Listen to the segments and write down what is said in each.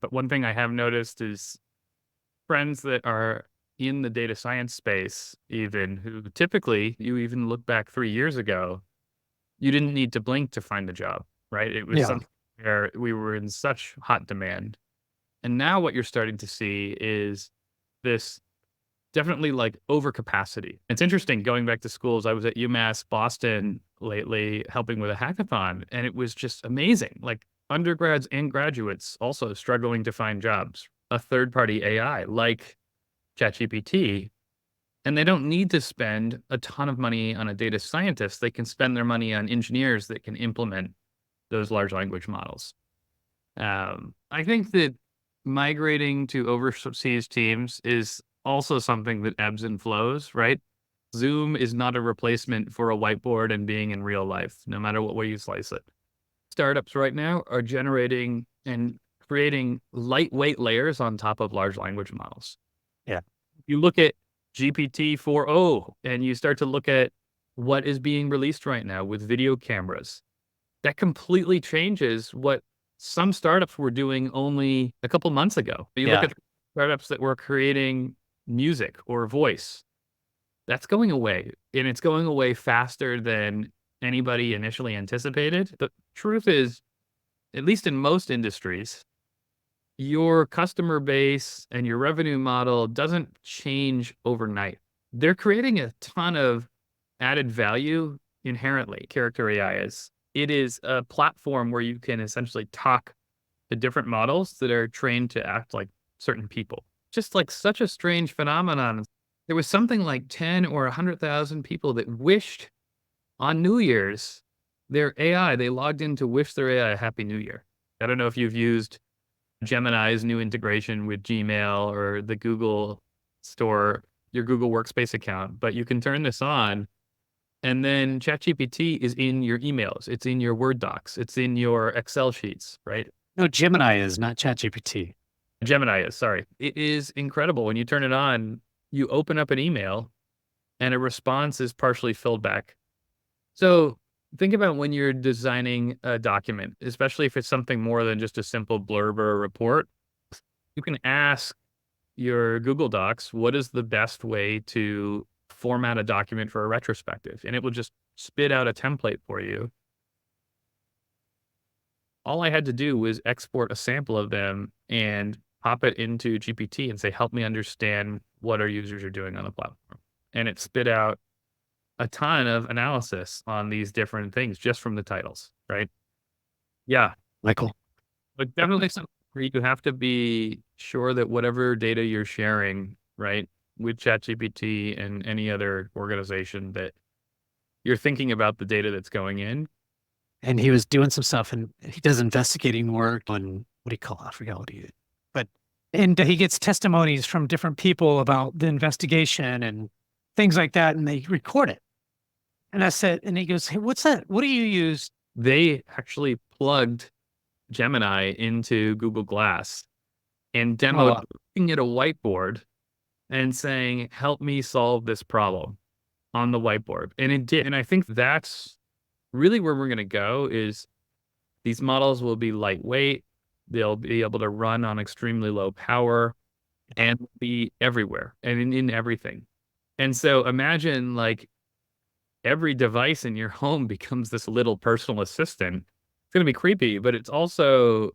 But one thing I have noticed is friends that are in the data science space, even who typically you even look back 3 years ago, you didn't need to blink to find a job, right? It was Yeah. something where we were in such hot demand. And now what you're starting to see is this definitely like overcapacity. It's interesting going back to schools. I was at UMass Boston lately helping with a hackathon, and it was just amazing. Like undergrads and graduates also struggling to find jobs. A third party AI like ChatGPT, and they don't need to spend a ton of money on a data scientist. They can spend their money on engineers that can implement those large language models. I think that migrating to overseas teams is also something that ebbs and flows, right? Zoom is not a replacement for a whiteboard and being in real life, no matter what way you slice it. Startups right now are generating and creating lightweight layers on top of large language models. Yeah. You look at GPT 4.0 and you start to look at what is being released right now with video cameras. That completely changes what some startups were doing only a couple months ago. You look Yeah. at startups that were creating music or voice, that's going away, and it's going away faster than anybody initially anticipated. The truth is, at least in most industries, your customer base and your revenue model doesn't change overnight. They're creating a ton of added value inherently. Character AI is. It is a platform where you can essentially talk to different models that are trained to act like certain people. Just like such a strange phenomenon. There was something like 10 or 100,000 people that wished on New Year's their AI, they logged in to wish their AI a happy new year. I don't know if you've used Gemini's new integration with Gmail or the Google Store, your Google Workspace account, but you can turn this on and then ChatGPT is in your emails, it's in your Word docs, it's in your Excel sheets, right? No, Gemini is not ChatGPT. Gemini is, sorry. It is incredible. When you turn it on, you open up an email and a response is partially filled back. So think about when you're designing a document, especially if it's something more than just a simple blurb or a report. You can ask your Google Docs, what is the best way to format a document for a retrospective? And it will just spit out a template for you. All I had to do was export a sample of them and pop it into GPT and say, help me understand what our users are doing on the platform. And it spit out a ton of analysis on these different things just from the titles, right? Yeah, Michael. but definitely something where you have to be sure that whatever data you're sharing, right, with ChatGPT and any other organization that you're thinking about the data that's going in. And he was doing some stuff and he does investigating work on what do you call it? I forgot what he did. But and he gets testimonies from different people about the investigation and things like that, and they record it. And I said, and he goes, hey, what's that? What do you use? They actually plugged Gemini into Google Glass and Oh, demoed looking at a whiteboard and saying, help me solve this problem on the whiteboard. And it did. And I think that's really where we're going to go is these models will be lightweight. They'll be able to run on extremely low power and be everywhere and in everything. And so imagine like every device in your home becomes this little personal assistant. It's going to be creepy, but it's also,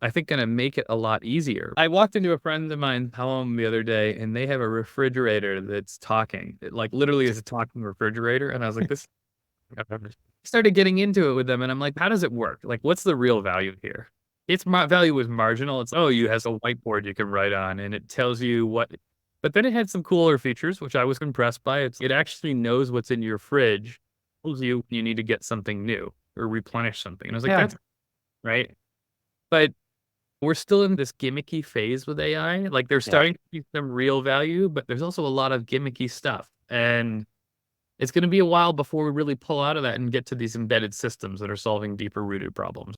I think, going to make it a lot easier. I walked into a friend of mine's home the other day and they have a refrigerator that's talking. It like literally is a talking refrigerator. And I was like, this started getting into it with them and I'm like, how does it work? Like, what's the real value here? Its value was marginal. It's, oh, you has a whiteboard you can write on and it tells you what, but then it had some cooler features, which I was impressed by. It actually knows what's in your fridge, tells you when you need to get something new or replenish something. And I was like, yeah. that's right. But we're still in this gimmicky phase with AI. Like they're Yeah. starting to see some real value, but there's also a lot of gimmicky stuff. And it's going to be a while before we really pull out of that and get to these embedded systems that are solving deeper rooted problems.